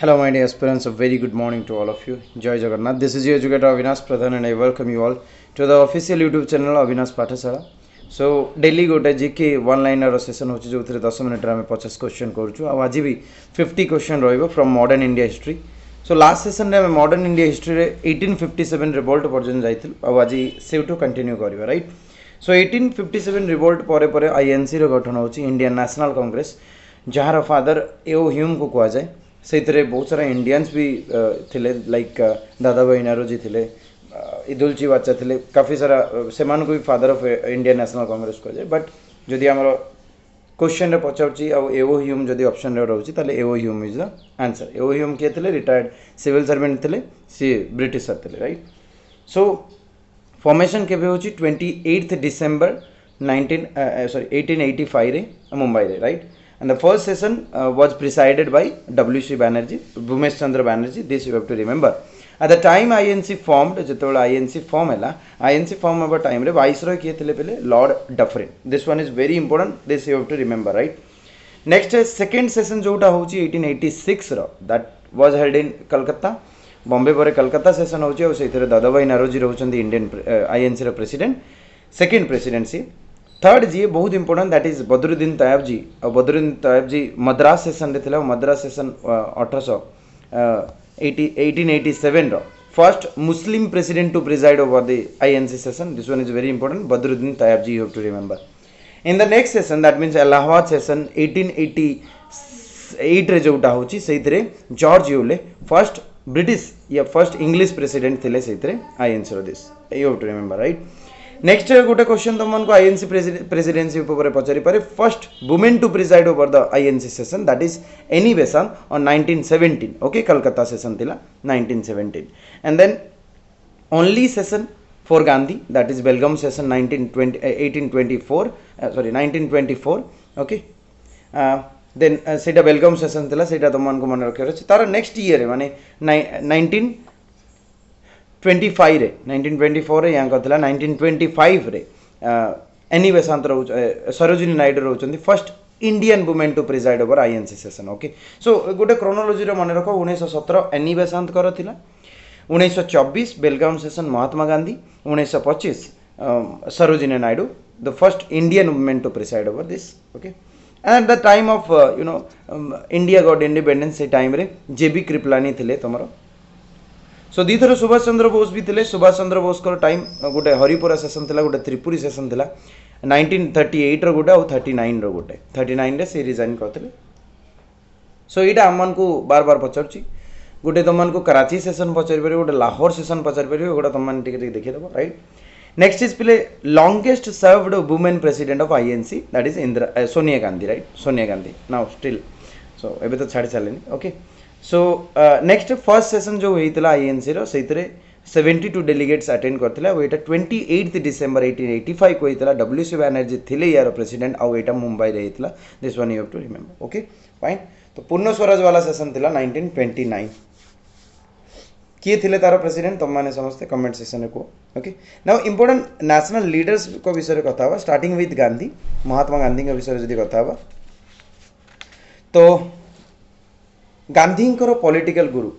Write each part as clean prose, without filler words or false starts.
Hello, my dear aspirants. A very good morning to all of you. Jai Jagannath. This is your educator Avinash Pradhan, and I welcome you all to the official YouTube channel Avinash Pathasala. So, daily गोटे GK one liner session होची जो 10 minute रे 50 question करूछु आ आज भी 50 question रहइबो from modern India history. So last session रे modern India history रे 1857 revolt पर्यंत जाइथिल आ आज सेउटो कंटिन्यू करबा राइट. सो 1857 रिवोल्ट परे परे आईएनसी रो गठन होची इंडियन नेशनल कांग्रेस जहार फादर एओ ह्यूम को कुआ जाए. से बहुत सारा इंडियंस भी थिले लाइक दादा भाई नारोजी थिले इदुलची बाचा थिले काफ़ी सारा से को भी father of Indian national Congress कह जाए. बट जदि आमर क्वेश्चन रे पचारुची आ एओ ह्यूम जदि ऑप्शन रे रहउची ताले एओ Hume is the answer. AO Hume किए थिले रिटायर्ड सिविल सर्वेंट थिले सी ब्रिटिशर थिले राइट. सो फॉर्मेशन केबे होची 28 डिसेंबर 1885 रे मुंबई रे right. And the first session was presided by W.C. Banerjee, Bhumesh Chandra Banerjee. This you have to remember. At the time INC formed, जेतोला INC form हैला, INC form about time रे viceroy किए थे पहले Lord Dufferin. This one is very important. This you have to remember, right? Next is second session जोटा होची 1886 रो, that was held in Calcutta. Bombay पर Calcutta session होची और सेथरे दादाभाई नारोजी रहउचंदी इंडियन INC रो प्रेसिडेंट. Second presidency. थर्ड जी बहुत important that is Badruddin Tayyab जी. और बदरुद्दीन तैयब जी Madras session रे थिला. Madras session 1887 row first Muslim president to preside over the INC session. This one is very important. Badruddin Tayyab ji you have to remember. In the next session that means Allahabad session 1888 रे जोटा होची सेइतरे George Yule first British या first English president थिले सेइतरे INC row. This you have to remember right. Next गोटे question तुमको INC presidency ऊपर पचारि पारे. First women to preside over the INC session that is any बेसांत on 1917. Okay Calcutta session थिला 1917. And then only session for Gandhi that is Belgaum session 1924. Okay then सेटा बेलगाम session थिला सेटा तुमको मन रखियो अछि. तार नेक्स्ट ईयर माने 1925 रे 1924 रे यहाँ कथला 1925 रे any बेसांत row Sarojini Naidu रहउचंदी first Indian women to preside over INC session. Okay so गोटे क्रोनोलॉजी रो मन रखो. 1917 एनी बेसांत कर थिला. 1924 बेलगाम session Mahatma Gandhi. 1925 Sarojini Naidu the first Indian women to preside over this. Okay at the time of India got independence से time रे जेबी कृपलानी थिले तमरो. सो दी थर सुभाष चंद्र बोस भी थे. सुभाष चंद्र बोस को टाइम गोटे हरिपुरा सेशन थिला, गोटे त्रिपुरी सेशन थिला 1938 रो गोटे और 39 रो गोटे. 39 रे से रिजाइन करते. सो यहाँ आम को बार बार पचारुची. गोटे तुमको कराची सेशन पचारि पारे, गोटे लाहौर सेशन पचारि पारे. गोटे तुम देखिदेव राइट. नेक्स्ट इज पिले longest served women president of INC that is Indira Sonia Gandhi right. Sonia Gandhi now still. सो एबे तो छाड़ी सारे. Okay so next first session जो होता आईएनसी रो से 72 डेलीगेट्स अटेंड करते. और यहाँ 28 डिसेंबर 1885 को होता. डब्ल्यूसी बैनर्जी थिले यार प्रेसिडेंट और यहाँ मुंबई रे होता. This one you have to remember. Okay fine. तो पूर्ण स्वराज वाला सेशन थिला 1929. किए थिले तार प्रेसिडेंट तुम मैंने समस्ते कमेंट सेक्शन में कह. Okay now important national leaders को विषय कथा हुआ स्टार्टिंग विथ गांधी. महात्मा गांधी के विषय जब कथा हुआ तो गांधी पॉलिटिकल गुरु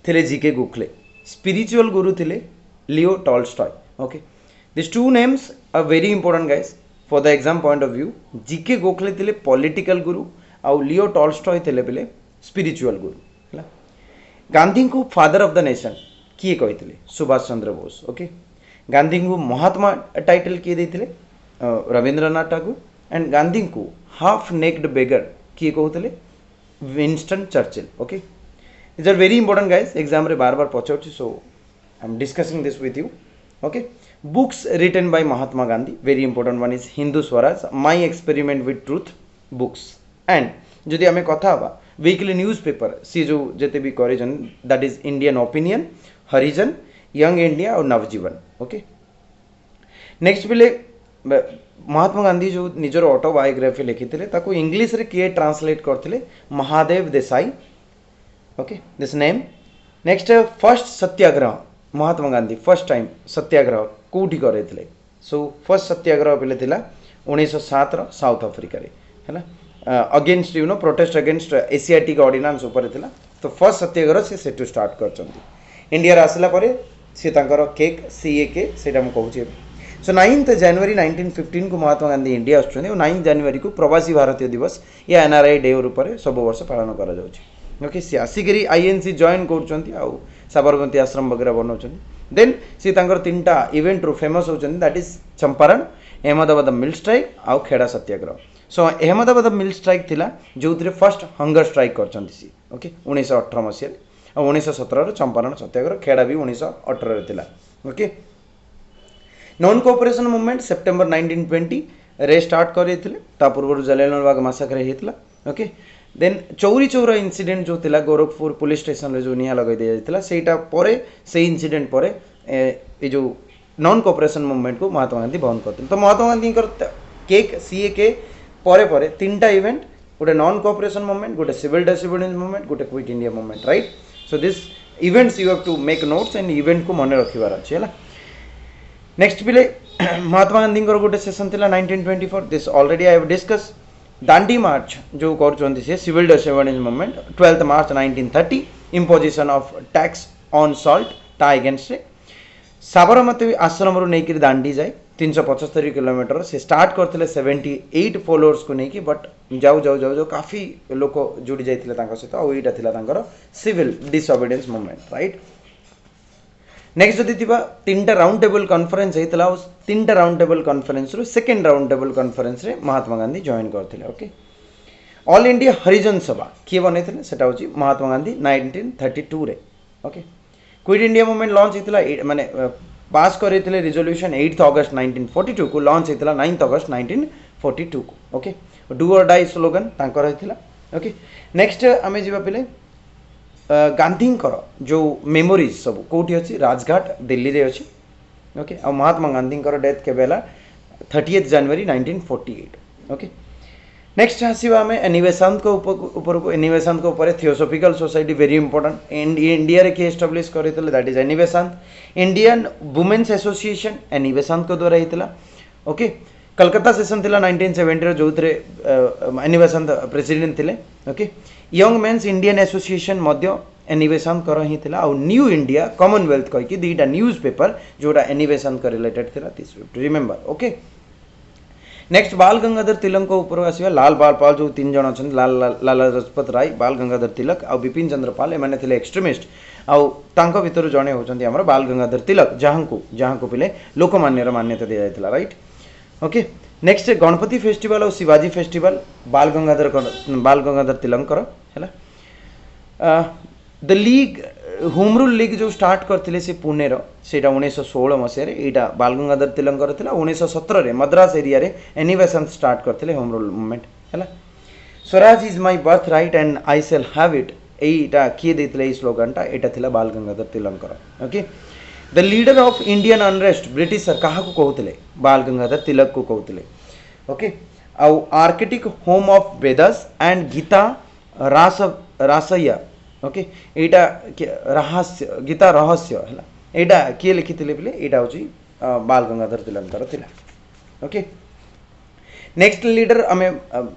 थिले जीके गोखले. स्पिरिचुअल गुरु थिले Leo Tolstoy. Okay this two names are very important guys for the exam point of view. G K Gokhale थिले पॉलिटिकल गुरु और लियो टॉल्स्टॉय थिले बेले स्पिरिचुअल गुरु. गांधी को फादर ऑफ द नेशन किए कहते सुभाष चंद्र बोस. ओके गांधी को महात्मा टाइटल किए देते रविंद्रनाथ टैगोर. एंड गांधी को हाफ नेक्ड बेगर किए कहते Winston Churchill. Okay these are very important guys. Exam रे बार बार पचारुची. सो I am discussing this with you. Okay books written by Mahatma Gandhi very important one is Hindu Swaraj, my experiment with truth books. And जदि आम कथा weekly news paper C जो जिते भी करेजन that is Indian opinion, Harijan, young India और नवजीवन. Okay next बिले महात्मा गांधी जो निजर ऑटोबायोग्राफी लिखिते ताको इंग्लिश रे किए ट्रांसलेट करथिले Mahadev Desai. Okay this name. Next first Satyagraha Mahatma Gandhi first time सत्याग्रह कोठी करथिले. सो फर्स्ट सत्याग्रह पहले थिला 1907 रो साउथ अफ्रिका रे हैला. Against you know protest against Asiatic ordinance ऊपर थिला तो फर्स्ट सत्याग्रह से सेटू स्टार्ट करचंती इंडिया आसला परे से तांकर केक सीएके सेटा हम कहूची सो 9th जनवरी 1915 को महात्मा गांधी इंडिया आछुछन 9th जनवरी को प्रवासी भारतीय दिवस या एनआरआई डे ऊपर सब वर्ष पालन करा जाउची ओके से आसिकरी आईएनसी जॉइन करचंती आ साबरमती आश्रम वगैरह बनाउछंती देन से तांकर तीनटा इवेंट रू famous होचंती that is Champaran Ahmedabad mill strike आउ खेड़ा सत्याग्रह सो अहमदाबाद मिल स्ट्राइक थिला जो फर्स्ट हंगर स्ट्राइक करचंती सी ओके 1918 मसीह और 1917 चंपारण सत्याग्रह खेड़ा भी 1918 थिला okay non cooperation movement September 1920 रे स्टार्ट कर पूर्व जलियानवाला बाग मासाकर हेतला okay then Chauri Chaura incident जो थिला गोरखपुर पुलिस स्टेशन रे जो निया लगे दिया जाइतला सेटा परे से इंसिडेंट परे ए जो नॉन कोऑपरेशन मूवमेंट को महात्मा गांधी बंद करते तो महात्मा गांधी केक सीएके परे परे तीनटा इवेंट गोटे नॉन कोऑपरेशन मूवमेंट गोटे सिविल डिसोबीडियंस मूवमेंट गोटे quit India movement right so this events you have to make notes and event को मन रखिबार अछि हला नेक्स्ट पिले महात्मा गांधी गोटे सेशन थिला 1924 this already I have discuss Dandi मार्च जो करचोंती से civil disobedience movement 12th March 1930 imposition of tax on salt ता अगेंस्ट साबरमती आश्रम रू नहीं दांडी जाए 375 किलोमीटर से स्टार्ट करते 78 फॉलोअर्स को नहीं बट जाऊ जाऊ जाऊ जाऊ काफी लोक जुड़ी जाते सहित आईटा civil disobedience movement right next जदि तीनटा राउंड टेबल कॉन्फ्रेंस होता है तीनटा राउंड टेबल कॉन्फ्रेंस रू सेकेंड राउंड टेबल कॉन्फ्रेंस रे महात्मा गांधी जॉइन करते ओके ऑल इंडिया हरिजन सभा किए बन महात्मा गांधी 1932 रे okay quit India movement launch होता माने पास करते रिजोल्यूशन 8th अगस्त 1942 को लॉन्च होता 9th अगस्त 1942 को ओके डू और डाई स्लोगन तांकर होता ओके नेक्स्ट आम जा पे गांधी जो मेमोरीज सब कौटी अच्छी राजघाट दिल्ली रे अच्छी ओके आ महात्मा गांधी डेथ के 30th जनवरी 1948 ओके नेक्स्ट आसवा आम एनिवेशांत को ऊपर को एनिवेशांत को ऊपर theosophical society very important India रे के एस्टाब्लिश करते that is एनिवेशांत Indian women's association एनिवेशांत को द्वारा होता ओके कलकत्ता सेशन थिला 1970 जो एनिवेशांत प्रेसिडेंट थिले okay young mains Indian association मध्य एनिवेशांत कर ही थिला और न्यू इंडिया कॉमनवेल्थ कहीकि दुईटा न्यूज पेपर जोटा एनिवेशांत का रिलेटेड थिला दिस रिमेंबर ओके नेक्स्ट बाल गंगाधर तिलक ऊपर आसवा लाल बाल पाल जो 3 जन अच्छा लाला लाजपत राय बाल गंगाधर तिलक आ बिपिन चंद्र पाल एमाने थिले एक्सट्रीमिस्ट आउ भितर जड़े होचंती हमर बाल गंगाधर तिलक जहाँ को पिले लोकमान्यर मान्यता दिया जाइतला right okay next Ganpati festival और शिवाजी फेस्टिवल बाल गंगाधर तिलक है the league home rule league जो स्टार्ट करते से पुणे से 1916 मसीह यहाँ बाल गंगाधर तिलक 1917 मद्रास एरिया रे एनिवेशन स्टार्ट करते होम रूल मूवमेंट है Swaraj is my birth right and I shall have it यहीटा किए देते स्लोगानटा यहाँ था बाल Gangadhar Tilak okay the leader of Indian unrest britisher क्या कहते बाल गंगाधर तिलक को कहते ओके आउ Arctic home of Vedas and Gita रासया okay एटा रहस्य गीता रहस्य है एटा किए लिखी बोले यहाँ हूँ बाल Gangadhar Tilak okay next leader आम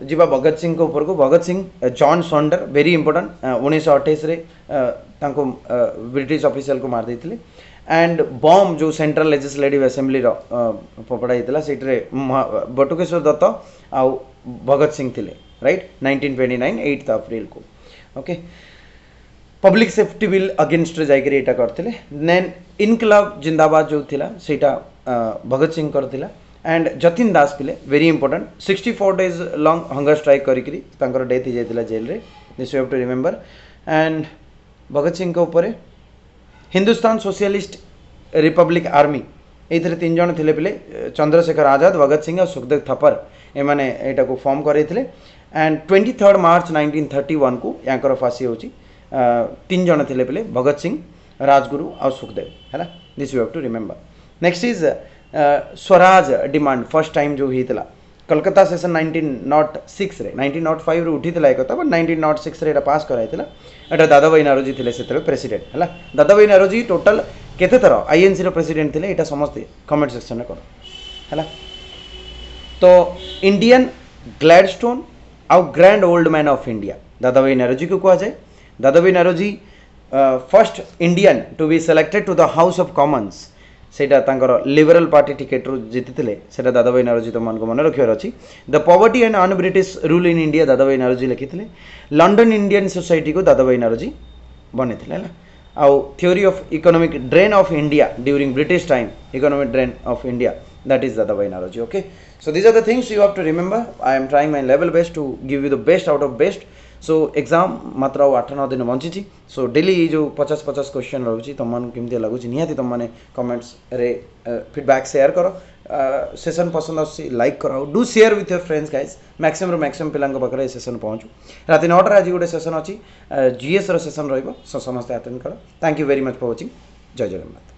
जीवा भगत सिंह को ऊपर को Bhagat Singh John Sonder very important 1928 British official को मार देते एंड बॉम्ब जो सेंट्रल लेजिस्लेटिव असेंबली पपड़ा होता से बटुकेश्वर दत्त आउ भगत सिंह थे राइट 1929 8th अप्रैल को okay public safety bill against जाकर यहाँ करते देन इनकलाब जिंदाबाद जो थिला सेटा भगत सिंह करथिला एंड जतिन दास पिले very important 64 days long hunger strike करी डेथ हो जाता जेल रे this you have to remember and Bhagat Singh के ऊपर हिंदुस्तान सोशलिस्ट रिपब्लिक आर्मी ये 3 जन थे पिले चंद्रशेखर आजाद भगत सिंह और सुखदेव थपर एमाने एटा को फॉर्म करते एंड 23rd मार्च 1931 को यहाँ फांसी हो 3 जन थे पिले भगत सिंह राजगुरु और सुखदेव है this you have to remember next is Swaraj demand first time जो होता कलकत्ता सेशन 1906 रे 1905 रे उठी एक बट 1906 रे पास कराइला एटा दादा भाई नारोजी थे से प्रेसिडेंट है दादा भाई नारोजी टोटल केते थर आईएनसी रो प्रेसिडेंट थे यहाँ समस्ते कमेंट सेक्शन में कर है तो इंडियन ग्लैडस्टोन आउ grand old man of India Dadabhai Naoroji को कह जाए Dadabhai Naoroji first Indian to be selected to the House of Commons सेटा लिबरल पार्टी टिकेट रू जीति से दादा भाई नौरोजी तुम को मन रखार अच्छी the poverty and un British rule in India Dadabhai Naoroji लिखी लंडन इंडियन सोसाइटी को दादा भाई नौरोजी बनी है आउ theory of economic drain of India during British time economic drain of India that is Dada Bhai Naoroji. Okay, so these are the things you have to remember. I am trying my level best to give you the best out of best. So exam मात्र 8-9 दिन bunchy so daily जो 50-50 question रोचे तुम केमती लगुच निहाती तुमने comments रे फीडबैक शेयर करो सेशन पसंद आसी लाइक करो do share with your friends guys maximum पिलांक पाखे सेशन पहुँचू रात 9 आज गोटे सेशन अच्छी जीएस रो सेशन रही समस्त अटेंड करो thank you very much for watching जय जगन्नाथ।